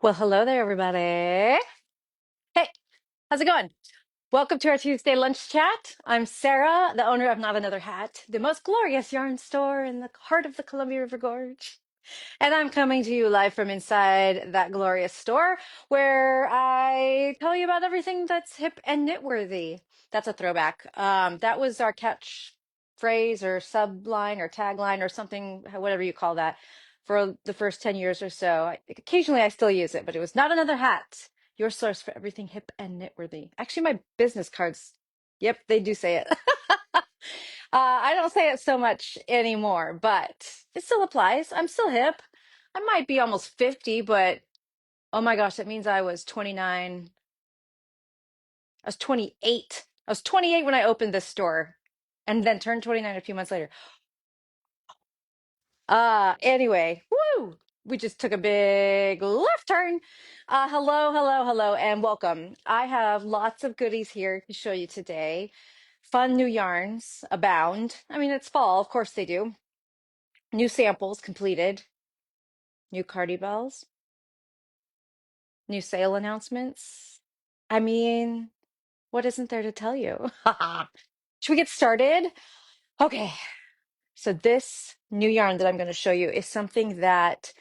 Well, hello there, everybody. Hey, how's it going? Welcome to our Tuesday lunch chat. I'm Sarah, the owner of Not Another Hat, the most glorious yarn store in the heart of the Columbia River Gorge. And I'm coming to you live from inside that glorious store where I tell you about everything that's hip and knitworthy. That's a throwback. That was our catch phrase or subline or tagline or something, whatever you call that, for the first 10 years or so. Occasionally I still use it, but it was Not Another Hat, your source for everything hip and knitworthy. Actually, my business cards, yep, they do say it. I don't say it so much anymore, but it still applies. I'm still hip. I might be almost 50, but oh my gosh, that means I was 29. I was 28. I was 28 when I opened this store and then turned 29 a few months later. Anyway, woo! We just took a big left turn. Hello, hello, hello, and welcome. I have lots of goodies here to show you today. Fun new yarns abound. I mean, it's fall, of course they do. New samples completed, new Cardi Bells, new sale announcements. I mean, what isn't there to tell you? Should we get started? Okay, so this new yarn that I'm going to show you is something that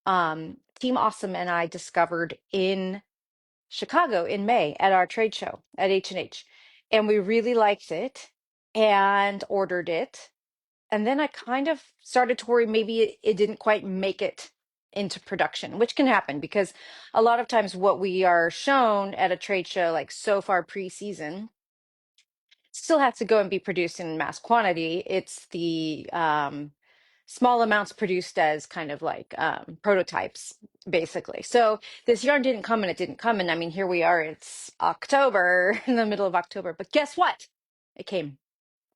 Team Awesome and I discovered in Chicago in May at our trade show at H&H. And we really liked it and ordered it. And then I kind of started to worry maybe it didn't quite make it into production, which can happen because a lot of times what we are shown at a trade show, like so far pre-season, still has to go and be produced in mass quantity. It's the small amounts produced as kind of like prototypes, basically. So this yarn didn't come and it didn't come. And I mean, here we are, it's October, in the middle of October. But guess what? It came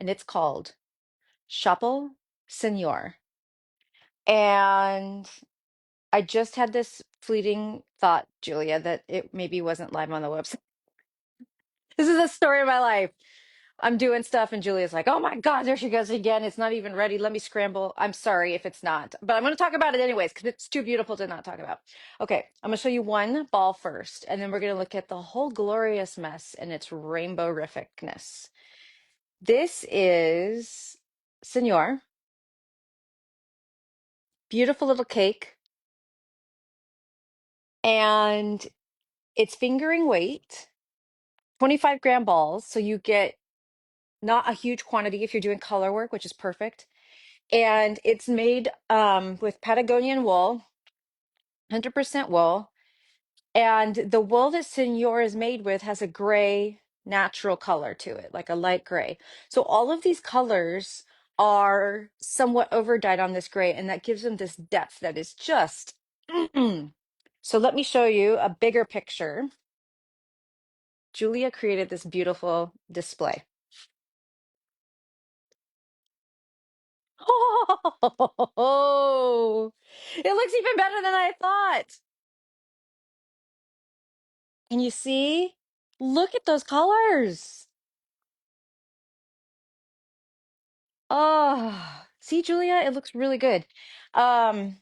and it's called Schoppel Senior. And I just had this fleeting thought, Julia, that it maybe wasn't live on the website. This is the story of my life. I'm doing stuff, and Julia's like, oh my God, there she goes again. It's not even ready. Let me scramble. I'm sorry if it's not, but I'm going to talk about it anyways because it's too beautiful to not talk about. Okay, I'm going to show you one ball first, and then we're going to look at the whole glorious mess and its rainbow-rificness. This is Senor, beautiful little cake, and it's fingering weight, 25-gram balls. So you get not a huge quantity if you're doing color work, which is perfect. And it's made with Patagonian wool, 100% wool. And the wool that Senor is made with has a gray natural color to it, like a light gray. So all of these colors are somewhat overdyed on this gray, and that gives them this depth that is just. So let me show you a bigger picture. Julia created this beautiful display. Oh, it looks even better than I thought. Can you see? Look at those colors. Oh, see, Julia, it looks really good. Um,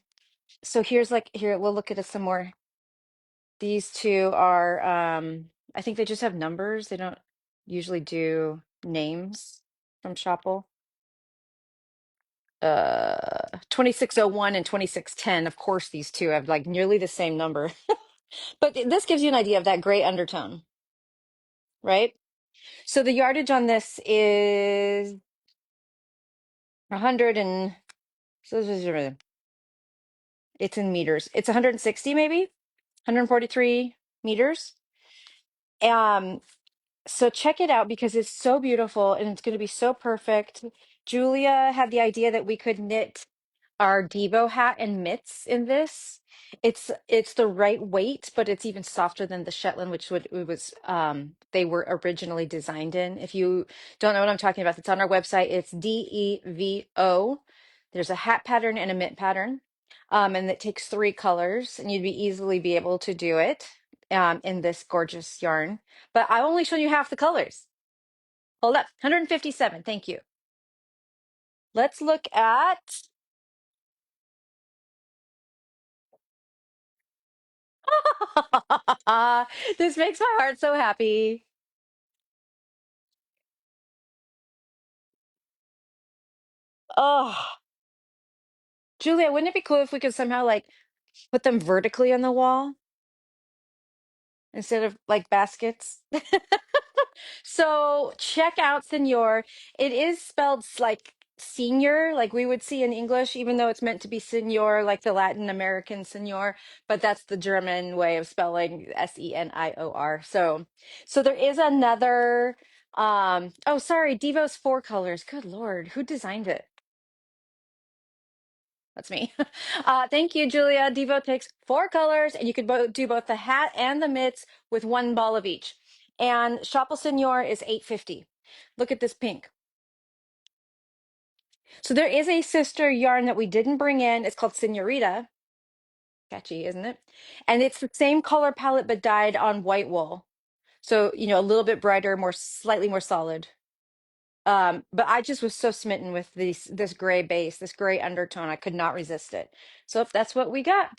so here's like here, we'll look at it some more. These two are I think they just have numbers. They don't usually do names from Schoppel. 2601 and 2610. Of course, these two have like nearly the same number. But this gives you an idea of that gray undertone, right? So the yardage on this is 100 and so it's in meters. It's 160 maybe, 143 meters. Um, so check it out because it's so beautiful and it's going to be so perfect. Julia had the idea that we could knit our Devo hat and mitts in this. It's the right weight, but it's even softer than the Shetland, which would it was they were originally designed in. If you don't know what I'm talking about, it's on our website. It's Devo. There's a hat pattern and a mitt pattern. And it takes three colors, and you'd be easily be able to do it in this gorgeous yarn. But I only shown you half the colors. Hold up, 157. Thank you. Let's look at Ah, this makes my heart so happy. Oh, Julia, wouldn't it be cool if we could somehow like put them vertically on the wall instead of like baskets? So check out Senor. It is spelled like senior, like we would see in English, even though it's meant to be Senor, like the Latin American Senor, but that's the German way of spelling Senior. So there is another oh sorry, Devo's four colors. Good Lord, who designed it? That's me. Thank you, Julia. Devo takes four colors, and you could do both the hat and the mitts with one ball of each. And Schoppel Senior is 850. Look at this pink. So there is a sister yarn that we didn't bring in. It's called Senorita. Catchy, isn't it? And it's the same color palette but dyed on white wool. So, a little bit brighter, more slightly more solid. But I just was so smitten with this gray base, this gray undertone. I could not resist it. So if that's what we got.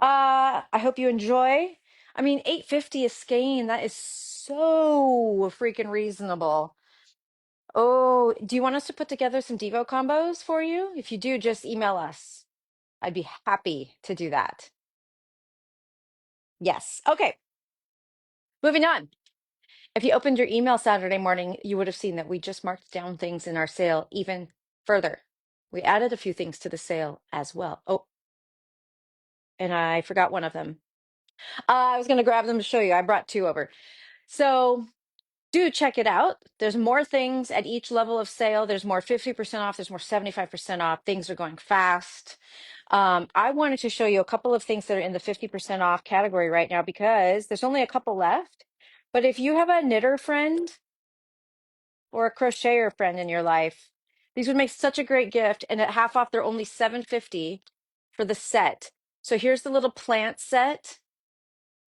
I hope you enjoy. I mean, 850 a skein. That is so freaking reasonable. Oh, do you want us to put together some Devo combos for you? If you do, just email us. I'd be happy to do that. Yes. Okay, moving on. If you opened your email Saturday morning, you would have seen that we just marked down things in our sale even further. We added a few things to the sale as well. Oh, and I forgot one of them. I was going to grab them to show you. I brought two over. So do check it out. There's more things at each level of sale. There's more 50% off. There's more 75% off. Things are going fast. I wanted to show you a couple of things that are in the 50% off category right now because there's only a couple left. But if you have a knitter friend or a crocheter friend in your life, these would make such a great gift. And at half off, they're only 750 for the set. So here's the little plant set.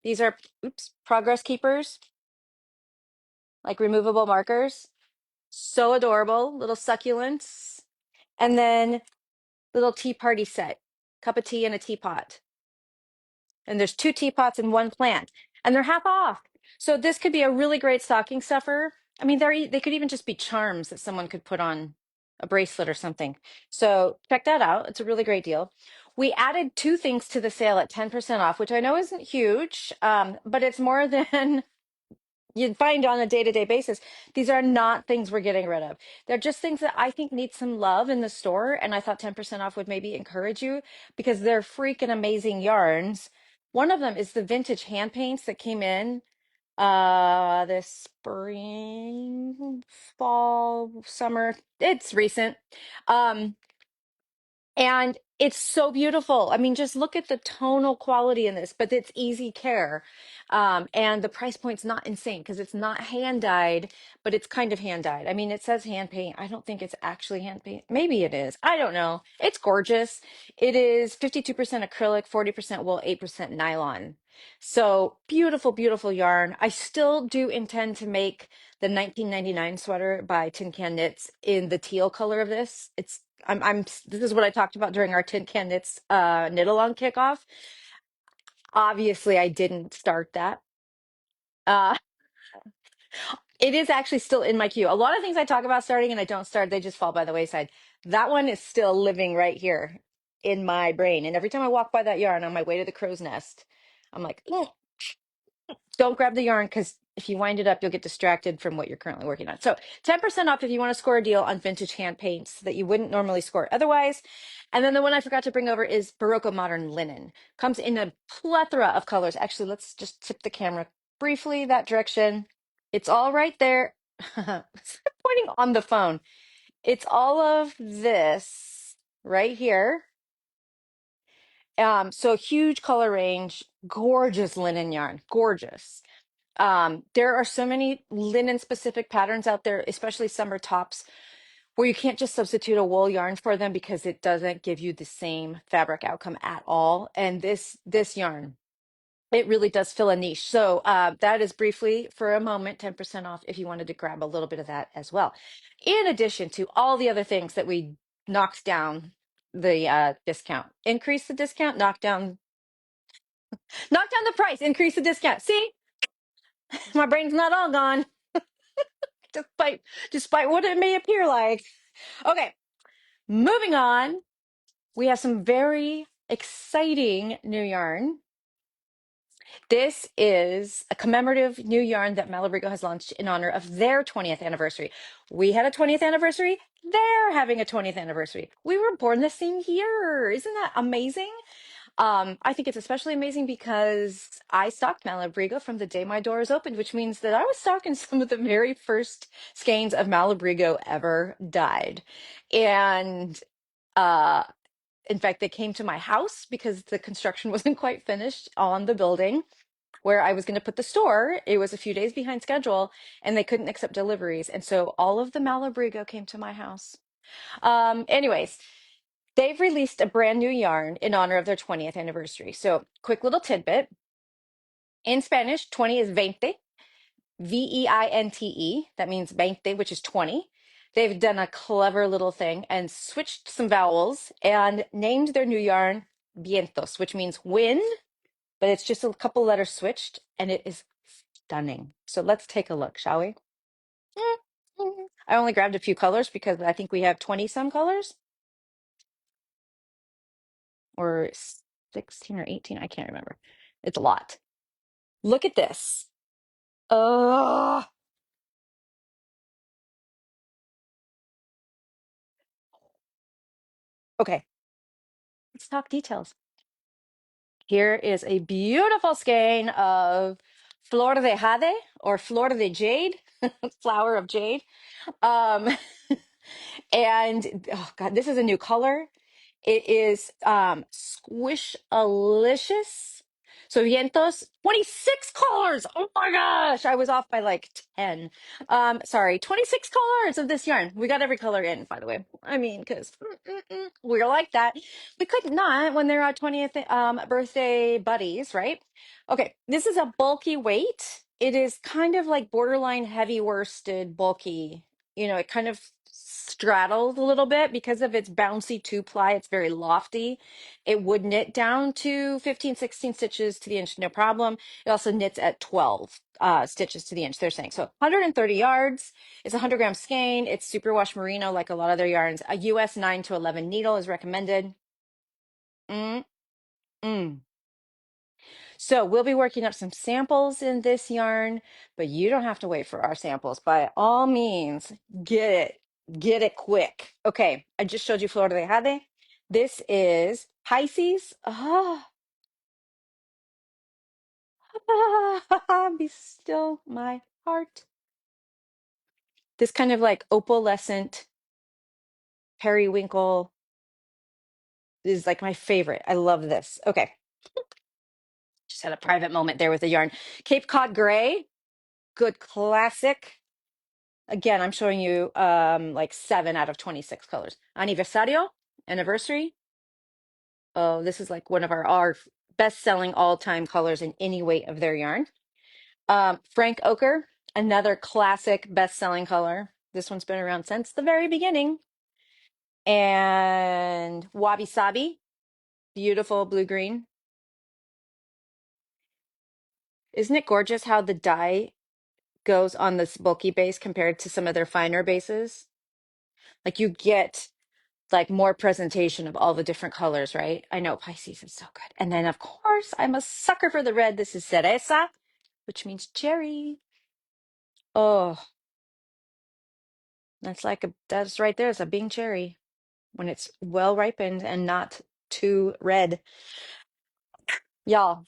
These are, oops, progress keepers, like removable markers. So adorable, little succulents. And then little tea party set, cup of tea and a teapot. And there's two teapots and one plant, and they're half off. So this could be a really great stocking stuffer. I mean, they could even just be charms that someone could put on a bracelet or something. So check that out. It's a really great deal. We added two things to the sale at 10% off, which I know isn't huge, but it's more than you'd find on a day-to-day basis. These are not things we're getting rid of. They're just things that I think need some love in the store, and I thought 10% off would maybe encourage you because they're freaking amazing yarns. One of them is the vintage hand paints that came in this spring, fall, summer. It's recent. Um and it's so beautiful. I mean, just look at the tonal quality in this, but it's easy care. And the price point's not insane because it's not hand dyed, but it's kind of hand dyed. I mean, it says hand paint. I don't think it's actually hand paint. Maybe it is. I don't know. It's gorgeous. It is 52% acrylic, 40% wool, 8% nylon. So beautiful, beautiful yarn. I still do intend to make the 1999 sweater by Tin Can Knits in the teal color of this. This is what I talked about during our Tin Can Knits knit along kickoff. Obviously, I didn't start that. Uh, it is actually still in my queue. A lot of things I talk about starting and I don't start, they just fall by the wayside. That one is still living right here in my brain. And every time I walk by that yarn on my way to the crow's nest, I'm like, "Mm, don't grab the yarn because if you wind it up, you'll get distracted from what you're currently working on." So 10% off if you want to score a deal on vintage hand paints that you wouldn't normally score otherwise. And then the one I forgot to bring over is Baroque modern linen. Comes in a plethora of colors. Actually, let's just tip the camera briefly that direction. It's all right there. Pointing on the phone. It's all of this right here. So huge color range, gorgeous linen yarn, gorgeous. There are so many linen specific patterns out there, especially summer tops, where you can't just substitute a wool yarn for them because it doesn't give you the same fabric outcome at all. And this yarn, it really does fill a niche. So that is briefly for a moment 10% off if you wanted to grab a little bit of that as well. In addition to all the other things that we knocked down the discount, increase the discount, knock down Knock down the price, increase the discount. See, my brain's not all gone, despite despite what it may appear like. Okay, moving on. We have some very exciting new yarn. This is a commemorative new yarn that Malabrigo has launched in honor of their 20th anniversary. We had a 20th anniversary. They're having a 20th anniversary. We were born the same year. Isn't that amazing? I think it's especially amazing because I stocked Malabrigo from the day my doors opened, which means that I was stocking some of the very first skeins of Malabrigo ever dyed. And uh, in fact, they came to my house because the construction wasn't quite finished on the building where I was going to put the store. It was a few days behind schedule and they couldn't accept deliveries. And so all of the Malabrigo came to my house. Anyways, they've released a brand new yarn in honor of their 20th anniversary. So, quick little tidbit. In Spanish, 20 is veinte, Veinte. That means veinte, which is 20. They've done a clever little thing and switched some vowels and named their new yarn Vientos, which means wind, but it's just a couple letters switched and it is stunning. So, let's take a look, shall we? I only grabbed a few colors because I think we have 20 some colors or 16 or 18. I can't remember. It's a lot. Look at this. Oh, okay. Let's talk details. Here is a beautiful skein of Flor de Jade or Flor de Jade, flower of jade. Um, and oh God, this is a new color. It is squish-alicious. So vientos, 26 colors. Oh my gosh, I was off by like 10. Sorry, 26 colors of this yarn. We got every color in, by the way. I mean, because we're like that. We could not when they're our 20th birthday buddies, right? Okay, this is a bulky weight. It is kind of like borderline heavy worsted, bulky. It kind of straddles a little bit because of its bouncy two ply. It's very lofty. It would knit down to 15, 16 stitches to the inch, no problem. It also knits at 12 stitches to the inch, they're saying. So 130 yards. It's a 100-gram skein. It's superwash merino like a lot of their yarns. A US 9 to 11 needle is recommended. Mm, mm. So we'll be working up some samples in this yarn, but you don't have to wait for our samples. By all means, get it. Get it quick. Okay, I just showed you Flor de Jade. This is Pisces. Be still my heart. This kind of like opalescent periwinkle is like my favorite. I love this. Okay, just had a private moment there with the yarn. Cape Cod Gray, good classic. Again, I'm showing you like 7 out of 26 colors. Aniversario, anniversary. Oh, this is like one of our best-selling all-time colors in any weight of their yarn. Frank Ochre, another classic best-selling color. This one's been around since the very beginning. And Wabi Sabi, beautiful blue-green. Isn't it gorgeous how the dye goes on this bulky base compared to some of their finer bases? Like you get like more presentation of all the different colors, right? I know Pisces is so good. And then of course, I'm a sucker for the red. This is cereza, which means cherry. Oh, that's right there. It's a Bing cherry when it's well ripened and not too red. Y'all,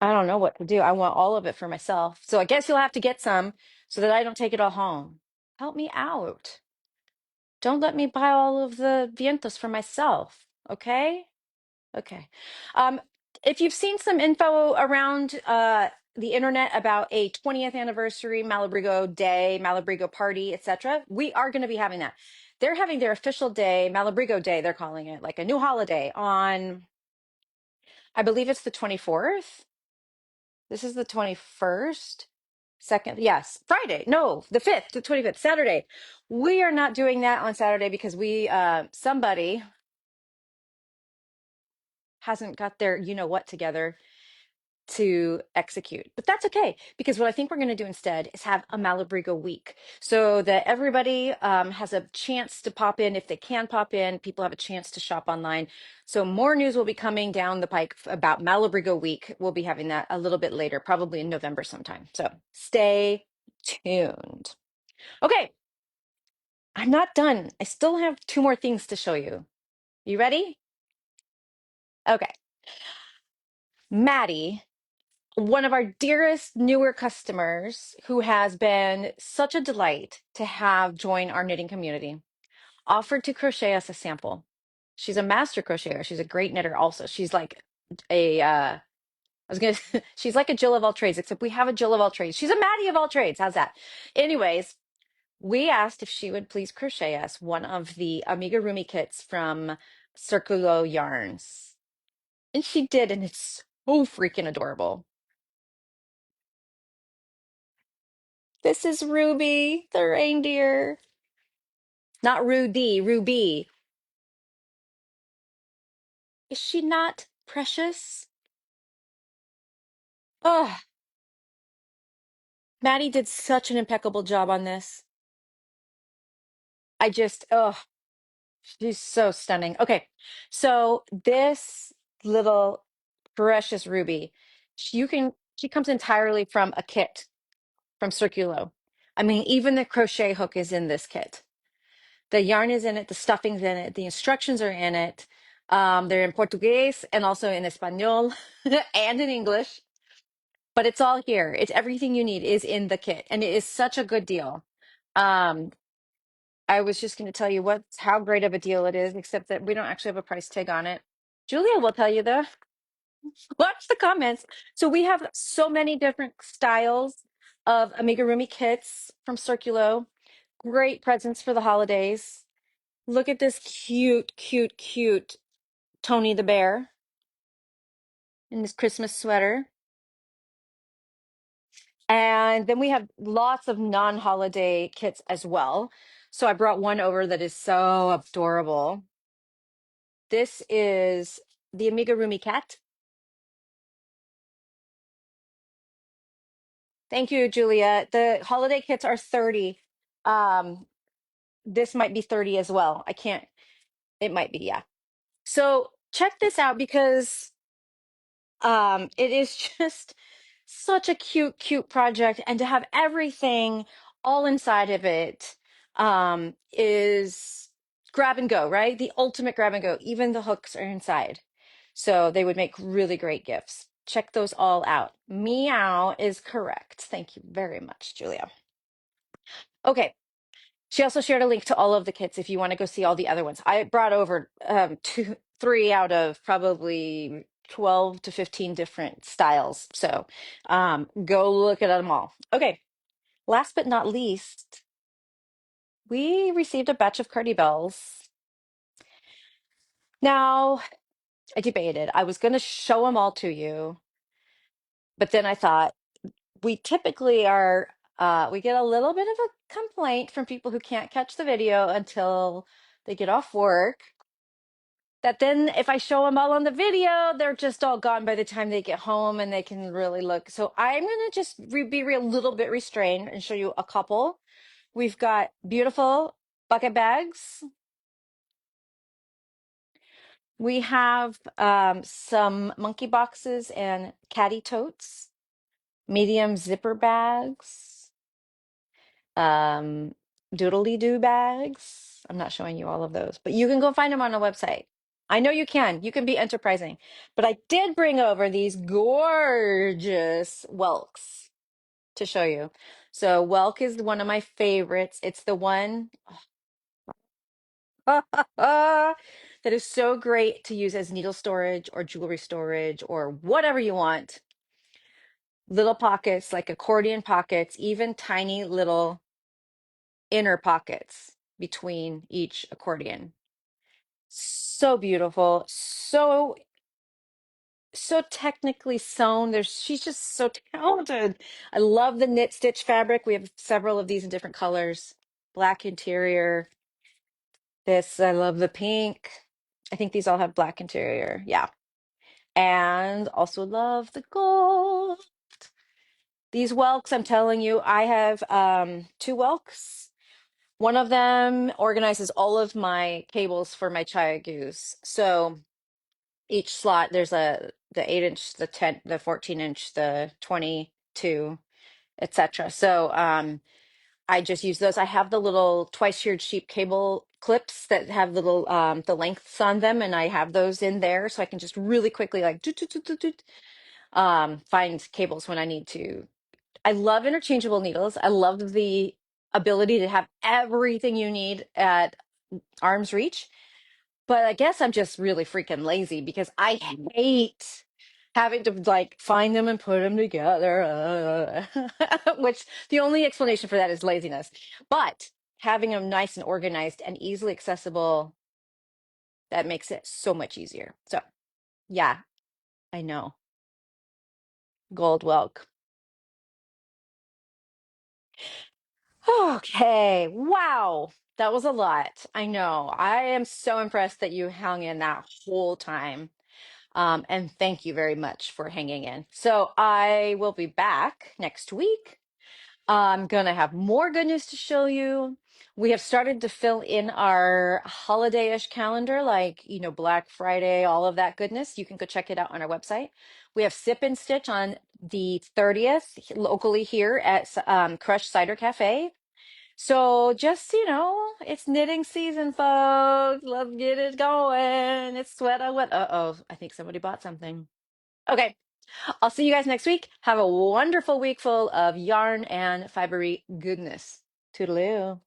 I don't know what to do. I want all of it for myself. So I guess you'll have to get some so that I don't take it all home. Help me out. Don't let me buy all of the vientos for myself, okay? Okay. Um, if you've seen some info around the internet about a 20th anniversary Malabrigo Day, Malabrigo party, etc., we are going to be having that. They're having their official day, Malabrigo Day, they're calling it, like a new holiday on, I believe it's the 24th. This is the 21st. Second, yes, Friday. No, the 5th, the 25th, Saturday. We are not doing that on Saturday because somebody hasn't got their you know what together. to execute. But that's okay, because what I think we're going to do instead is have a Malabrigo week so that everybody has a chance to pop in. If they can pop in, people have a chance to shop online. So more news will be coming down the pike about Malabrigo week. We'll be having that a little bit later, probably in November sometime. So stay tuned. Okay, I'm not done. I still have two more things to show you. You ready? Okay. Maddie, one of our dearest newer customers who has been such a delight to have join our knitting community, offered to crochet us a sample. She's a master crocheter. She's a great knitter also. She's like I was gonna she's like a Jill of all trades, except we have a Jill of all trades. She's a Maddie of all trades. How's that? Anyways, we asked if she would please crochet us one of the amigurumi kits from Circulo Yarns. And she did, and it's so freaking adorable. This is Ruby, the reindeer. Not Rudy, Ruby. Is she not precious? Oh, Maddie did such an impeccable job on this. Oh, she's so stunning. Okay, so this little precious Ruby, she comes entirely from a kit from Circulo. I mean, even the crochet hook is in this kit. The yarn is in it, the stuffing's in it, the instructions are in it. They're in Portuguese and also in Espanol and in English, but it's all here. It's everything you need is in the kit, and it is such a good deal. Um, I was just going to tell you how great of a deal it is, except that we don't actually have a price tag on it. Julia will tell you though. Watch the comments. So we have so many different styles of amigurumi kits from Circulo. Great presents for the holidays. Look at this cute, cute, cute Tony the Bear in this Christmas sweater. And then we have lots of non-holiday kits as well. So I brought one over that is so adorable. This is the amigurumi cat. Thank you, Julia. The holiday kits are 30. Um, this might be 30 as well. It might be, yeah. So check this out because it is just such a cute, cute project, and to have everything all inside of it is grab and go, right? The ultimate grab and go. Even the hooks are inside. So they would make really great gifts. Check those all out. Meow is correct. Thank you very much, Julia. Okay. She also shared a link to all of the kits if you want to go see all the other ones. I brought over three out of probably 12 to 15 different styles. So go look at them all. Okay. Last but not least, we received a batch of Cardi Bells. Now, I debated. I was going to show them all to you, but then I thought we typically we get a little bit of a complaint from people who can't catch the video until they get off work. That then, if I show them all on the video, they're just all gone by the time they get home and they can really look. So I'm going to just be a little bit restrained and show you a couple. We've got beautiful bucket bags. We have some monkey boxes and caddy totes, medium zipper bags, um, doodly doo bags. I'm not showing you all of those, but you can go find them on the website. I know you can. You can be enterprising. But I did bring over these gorgeous whelks to show you. So whelk is one of my favorites. It's the one that is so great to use as needle storage or jewelry storage or whatever you want. Little pockets, like accordion pockets, even tiny little inner pockets between each accordion. So beautiful, so technically sewn. She's just so talented. I love the knit stitch fabric. We have several of these in different colors. Black interior. I love the pink. I think these all have black interior. Yeah. and also love the gold. These whelks, I'm telling you, I have two whelks. One of them organizes all of my cables for my Chaya Goose. So each slot, there's the 8 inch, the 10, the 14 inch, the 22, etc. So I just use those. I have the little twice-tiered sheep cable clips that have little the lengths on them, and I have those in there so I can just really quickly like doot, doot, doot, doot, doot, find cables when I need to. I love interchangeable needles. I love the ability to have everything you need at arm's reach. But I guess I'm just really freaking lazy because I hate having to like find them and put them together. Which the only explanation for that is laziness. But having them nice and organized and easily accessible, that makes it so much easier. So, yeah, I know. Gold Welk. Okay. Wow. That was a lot. I know. I am so impressed that you hung in that whole time. And thank you very much for hanging in. So I will be back next week. I'm going to have more good news to show you. We have started to fill in our holiday-ish calendar, like, Black Friday, all of that goodness. You can go check it out on our website. We have Sip and Stitch on the 30th, locally here at Crush Cider Cafe. So just, it's knitting season, folks. Let's get it going. It's sweater wet. Uh-oh, I think somebody bought something. Okay, I'll see you guys next week. Have a wonderful week full of yarn and fibery goodness. Toodaloo.